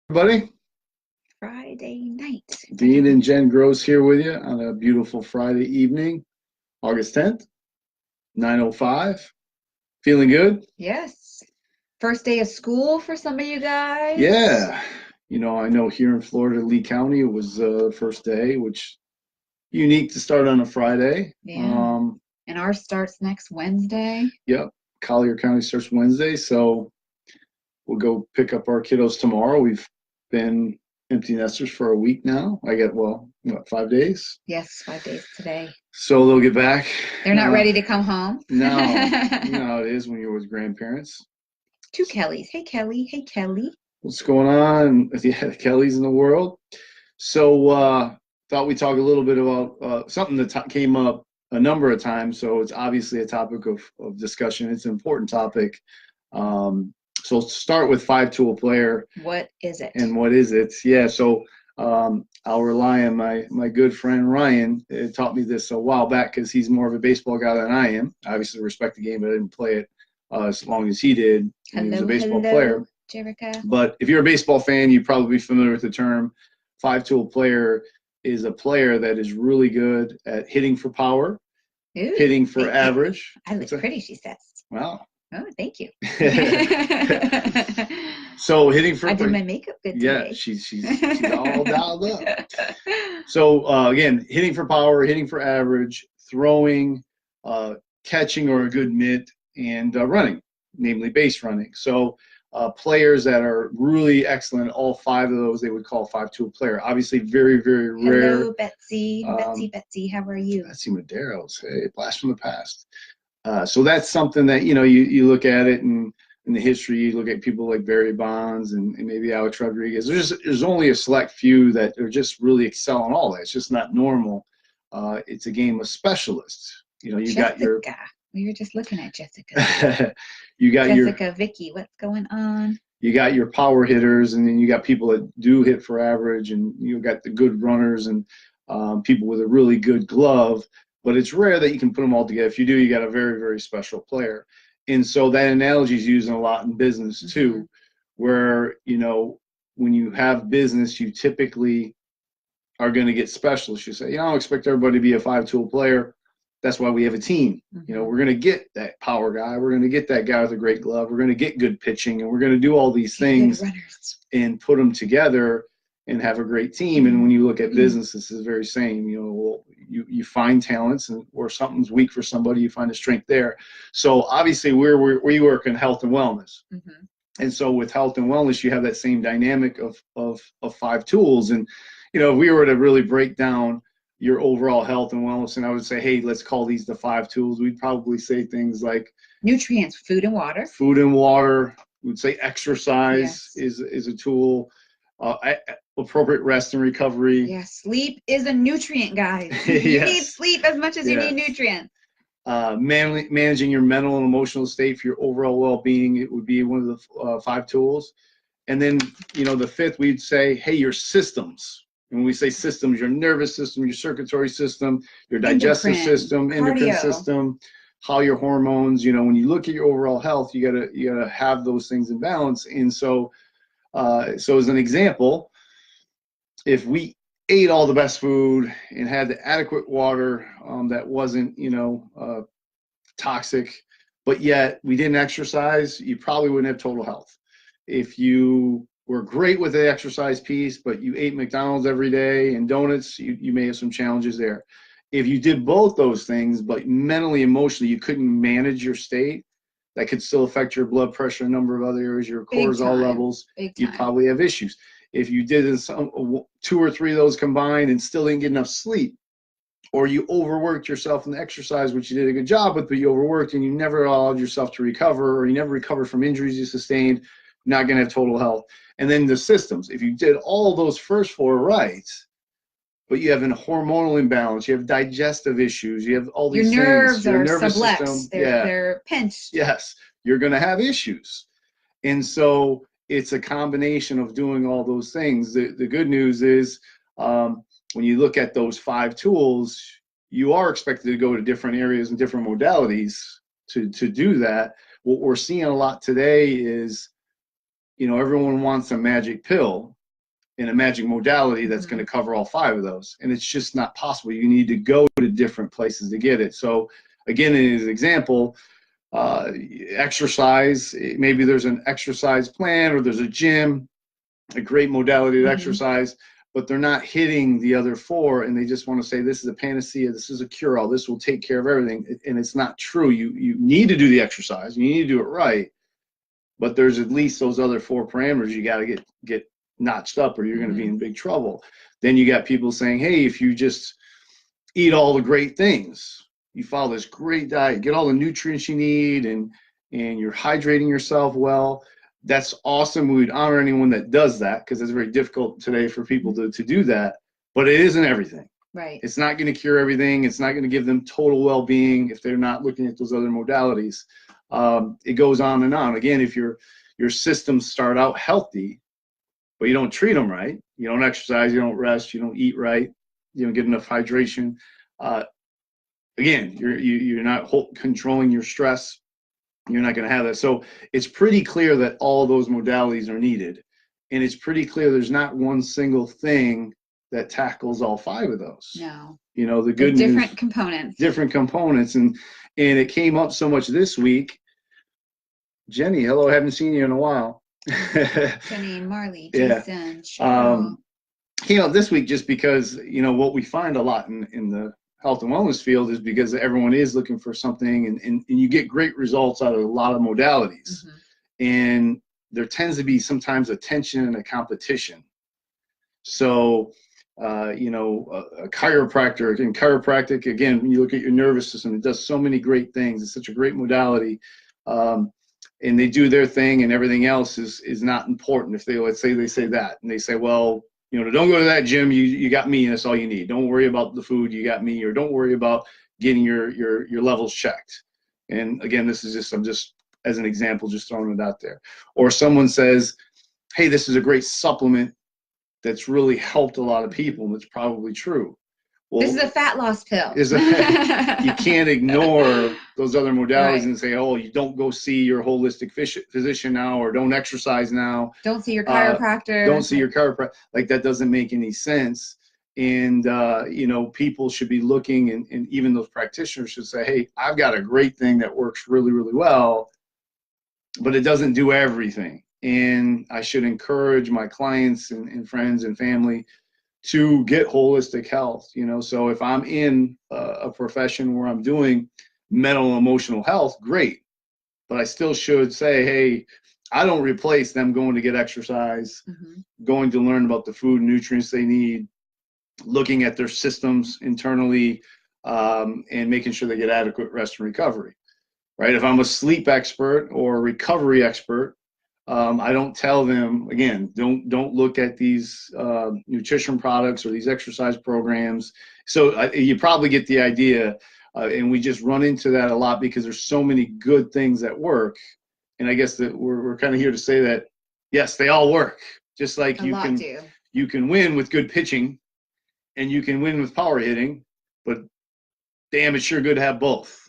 Everybody, Friday night. Dean and Jen Gross here with you on a beautiful Friday evening, August 10th, 9:05. Feeling good? Yes. First day of school for some of you guys. Yeah. I know here in Florida, Lee County, it was first day, which unique to start on a Friday. Yeah. And ours starts next Wednesday. Yep. Collier County starts Wednesday, so we'll go pick up our kiddos tomorrow. We've been empty nesters for a week now. I get, well, what, 5 days? Yes, 5 days today. So they'll get back. They're not ready to come home. No, it is when you're with grandparents. Two Kellys. Hey, Kelly. Hey, Kelly. What's going on? Yeah, Kelly's in the world. So, thought we'd talk a little bit about something that came up a number of times. So it's obviously a topic of discussion. It's an important topic. So let's start with five-tool player. What is it? And what is it? Yeah. So I'll rely on my good friend Ryan. It taught me this a while back because he's more of a baseball guy than I am. I obviously respect the game, but I didn't play it as long as he did. He was a baseball player. Jerica. But if you're a baseball fan, you'd probably be familiar with the term. Five-tool player is a player that is really good at hitting for power, hitting for average. I look pretty, she says. Wow. Oh, thank you. So hitting for, I did my makeup good today. Yeah, she's all dialed up. So again, hitting for power, hitting for average, throwing, catching or a good mitt, and running, namely base running. So players that are really excellent, all five of those, they would call five-tool player. Obviously, very, very rare. Hello, Betsy. Betsy, how are you? Betsy Maderos, hey, blast from the past. So that's something that, you look at it and in the history, you look at people like Barry Bonds and maybe Alex Rodriguez. There's only a select few that are just really excel in all that. It's just not normal. It's a game of specialists. You Jessica. Got your. We were just looking at Jessica. You got Jessica, Vicky, what's going on? You got your power hitters, and then you got people that do hit for average, and you got the good runners and people with a really good glove. But it's rare that you can put them all together. If you do, you got a very, very special player. And so that analogy is used a lot in business too, where, when you have business, you typically are going to get specialists. You say, I don't expect everybody to be a five-tool player. That's why we have a team. We're going to get that power guy. We're going to get that guy with a great glove. We're going to get good pitching, and we're going to do all these things and put them together and have a great team. And when you look at business, it's the very same. You find talents, and or something's weak for somebody, you find a strength there. So obviously, we work in health and wellness, and so with health and wellness, you have that same dynamic of five tools. And if we were to really break down your overall health and wellness, and I would say, hey, let's call these the five tools, we'd probably say things like nutrients, food and water. Food and water. We'd say exercise is a tool. Appropriate rest and recovery. Yes, sleep is a nutrient, guys. You need sleep as much as you need nutrients. Managing your mental and emotional state for your overall well-being, it would be one of the five tools. And then, the fifth, we'd say, hey, your systems. And when we say systems, your nervous system, your circulatory system, your digestive system, endocrine system, how your hormones, when you look at your overall health, you gotta have those things in balance. And so as an example, if we ate all the best food and had the adequate water that wasn't, toxic, but yet we didn't exercise, you probably wouldn't have total health. If you were great with the exercise piece, but you ate McDonald's every day and donuts, you may have some challenges there. If you did both those things, but mentally, emotionally, you couldn't manage your state, that could still affect your blood pressure, a number of other areas, your cortisol levels, you'd probably have issues. If you did two or three of those combined and still didn't get enough sleep, or you overworked yourself in the exercise, which you did a good job with, but you overworked and you never allowed yourself to recover, or you never recovered from injuries you sustained, you're not going to have total health. And then the systems, if you did all those first four right, but you have a hormonal imbalance, you have digestive issues, you have all these things. Your nerves are sublex, they're pinched. Yes, you're going to have issues. And so it's a combination of doing all those things. The good news is when you look at those five tools, you are expected to go to different areas and different modalities to do that. What we're seeing a lot today is, everyone wants a magic pill. in a magic modality that's going to cover all 5 of those. And it's just not possible. You need to go to different places to get it. So again, in an example, exercise, maybe there's an exercise plan or there's a gym, a great modality of exercise, but they're not hitting the other 4, and they just want to say this is a panacea, this is a cure-all, this will take care of everything. And it's not true. You need to do the exercise, you need to do it right, but there's at least those other 4 parameters you got to get notched up, or you're going to be in big trouble. Then you got people saying, hey, if you just eat all the great things, you follow this great diet, get all the nutrients you need, and you're hydrating yourself well, that's awesome. We would honor anyone that does that, because it's very difficult today for people to do that, but it isn't everything. Right. It's not going to cure everything. It's not going to give them total well-being if they're not looking at those other modalities. It goes on and on. Again, if your systems start out healthy, but you don't treat them right, you don't exercise, you don't rest, you don't eat right, you don't get enough hydration, again, you're not controlling your stress, you're not going to have that. So it's pretty clear that all those modalities are needed. And it's pretty clear there's not one single thing that tackles all 5 of those. No. You know, the good news. Different components. Different components. And it came up so much this week. Jenny, hello, haven't seen you in a while. Jenny, Marley, yeah. Jason, Cheryl. Came up this week just because, you know, what we find a lot in the health and wellness field is because everyone is looking for something, and you get great results out of a lot of modalities. And there tends to be sometimes a tension and a competition. So, you know, a chiropractor, in chiropractic, again, when you look at your nervous system, it does so many great things. It's such a great modality. And they do their thing, and everything else is not important. If they, let's say they say that, and they say, well, you know, don't go to that gym. You got me, and that's all you need. Don't worry about the food. You got me. Or don't worry about getting your levels checked. And again, this is just, I'm just, as an example, just throwing it out there. Or someone says, hey, this is a great supplement that's really helped a lot of people, and it's probably true. Well, this is a fat loss pill. You can't ignore those other modalities right. and say, oh, you don't go see your holistic physician now, or don't exercise now. Don't see your chiropractor. Don't see your chiropractor. Like, that doesn't make any sense. And, you know, people should be looking, and even those practitioners should say, hey, I've got a great thing that works really, really well, but it doesn't do everything. And I should encourage my clients and friends and family to get holistic health. You know, so if I'm in a profession where I'm doing mental and emotional health, great, but I still should say, hey, I don't replace them going to get exercise, going to learn about the food and nutrients they need, looking at their systems internally, and making sure they get adequate rest and recovery, right? If I'm a sleep expert or a recovery expert, I don't tell them, again, don't look at these nutrition products or these exercise programs. So you probably get the idea, and we just run into that a lot because there's so many good things that work. And I guess that we're kind of here to say that, yes, they all work. Just like you can win with good pitching, and you can win with power hitting, but damn, it's sure good to have both.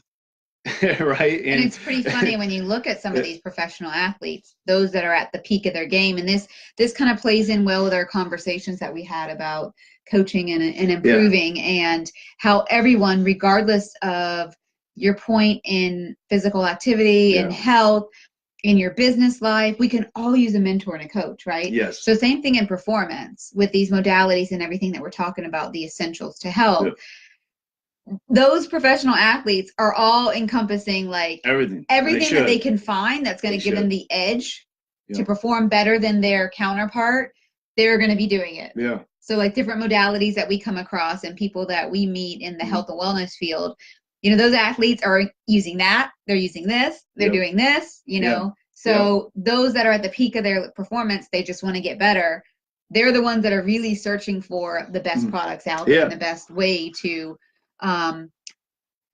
Right. And it's pretty funny when you look at some of these professional athletes, those that are at the peak of their game. And this kind of plays in well with our conversations that we had about coaching and improving, and how everyone, regardless of your point in physical activity and health, in your business life, we can all use a mentor and a coach, right? Yes. So same thing in performance with these modalities and everything that we're talking about, the essentials to health. Those professional athletes are all encompassing like everything that they can find that's going to give them the edge to perform better than their counterpart. They're going to be doing it. Yeah. So like different modalities that we come across and people that we meet in the health and wellness field, you know, those athletes are using that. They're using this. They're doing this, you know. So those that are at the peak of their performance, they just want to get better. They're the ones that are really searching for the best products out there and the best way to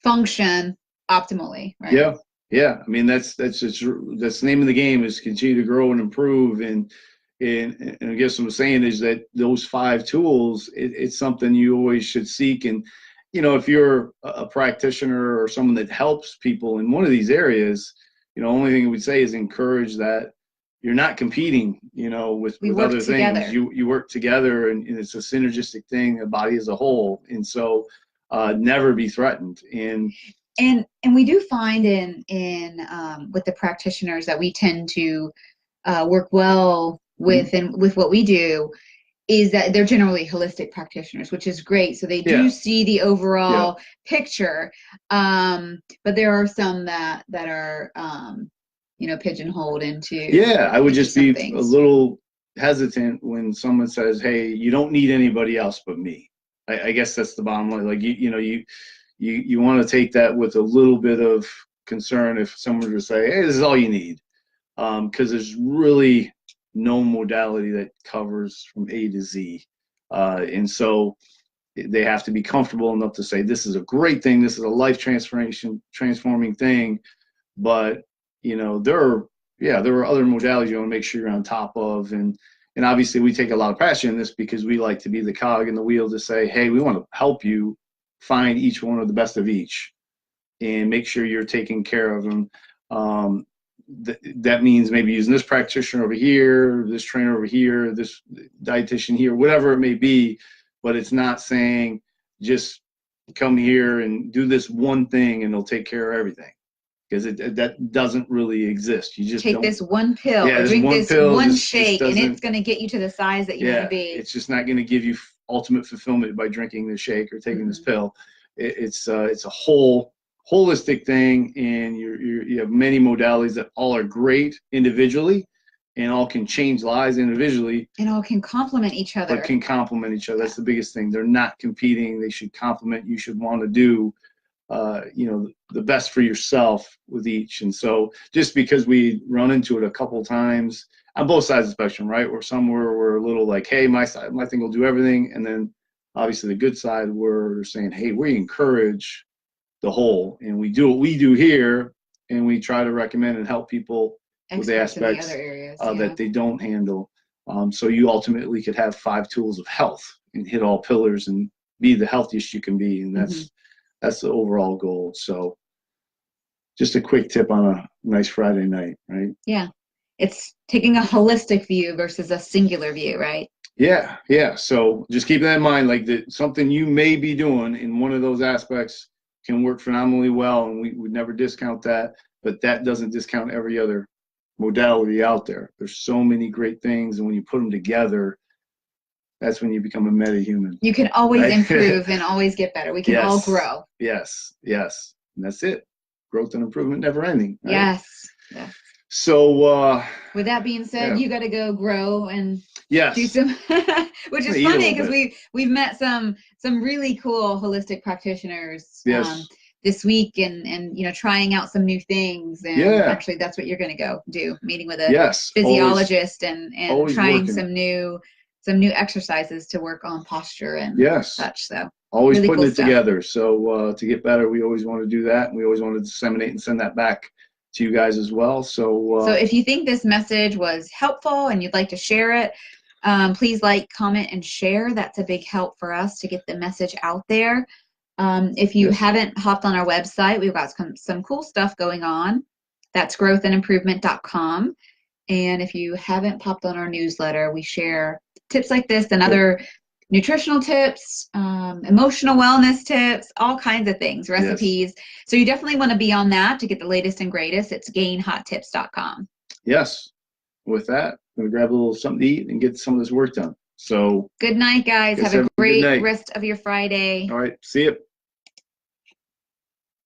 function optimally, right? Yeah. I mean, that's the name of the game, is continue to grow and improve. And I guess what I'm saying is that those 5 tools, it's something you always should seek. And, you know, if you're a practitioner or someone that helps people in one of these areas, you know, only thing I would say is encourage that, you're not competing, with other things. You work together, and it's a synergistic thing, the body as a whole. And so never be threatened. And we do find in with the practitioners that we tend to work well with, and with what we do, is that they're generally holistic practitioners, which is great. So they do see the overall picture. But there are some that are pigeonholed into. Yeah, I would just be a little hesitant when someone says, "Hey, you don't need anybody else but me." I guess that's the bottom line. Like you want to take that with a little bit of concern if someone were to say, "Hey, this is all you need," because there's really no modality that covers from A to Z, and so they have to be comfortable enough to say, "This is a great thing. This is a life transforming thing," but there are other modalities you want to make sure you're on top of, and obviously we take a lot of passion in this because we like to be the cog in the wheel to say, hey, we want to help you find each one of the best of each and make sure you're taking care of them. That means maybe using this practitioner over here, this trainer over here, this dietitian here, whatever it may be, but it's not saying just come here and do this one thing and it'll take care of everything. Because that doesn't really exist. You just take this one pill, or drink this one shake, and it's going to get you to the size that you want to be. It's just not going to give you ultimate fulfillment by drinking this shake or taking this pill. It's a whole holistic thing, and you have many modalities that all are great individually, and all can change lives individually, and all can complement each other. But can complement each other. That's the biggest thing. They're not competing. They should complement. You should want to do the best for yourself with each. And so just because we run into it a couple times on both sides of the spectrum, right? Or somewhere we're a little like, hey, my thing will do everything. And then obviously the good side, we're saying, hey, we encourage the whole, and we do what we do here, and we try to recommend and help people with the aspects in the other areas, that they don't handle. So you ultimately could have 5 tools of health and hit all pillars and be the healthiest you can be. And that's the overall goal. So just a quick tip on a nice Friday night, right? Yeah. It's taking a holistic view versus a singular view, right? Yeah. So just keep that in mind, like something you may be doing in one of those aspects can work phenomenally well, and we would never discount that, but that doesn't discount every other modality out there. There's so many great things, and when you put them together, that's when you become a meta-human. You can always improve and always get better. We can all grow. Yes. And that's it. Growth and improvement never ending. Right? Yes. So with that being said, you got to go grow and do some, which is funny because we've met some really cool holistic practitioners this week, and trying out some new things, and actually that's what you're going to go do, meeting with a physiologist and trying some new exercises to work on posture and such. So always really putting it together. So to get better, we always want to do that, and we always want to disseminate and send that back to you guys as well. So if you think this message was helpful and you'd like to share it, please like, comment, and share. That's a big help for us to get the message out there. If you haven't hopped on our website, we've got some cool stuff going on. That's growthandimprovement.com. And if you haven't popped on our newsletter, we share tips like this and other nutritional tips, emotional wellness tips, all kinds of things, recipes. So you definitely want to be on that to get the latest and greatest. It's gainhottips.com. Yes. With that, I'm going to grab a little something to eat and get some of this work done. So good night, guys. Have a great rest of your Friday. All right. See you.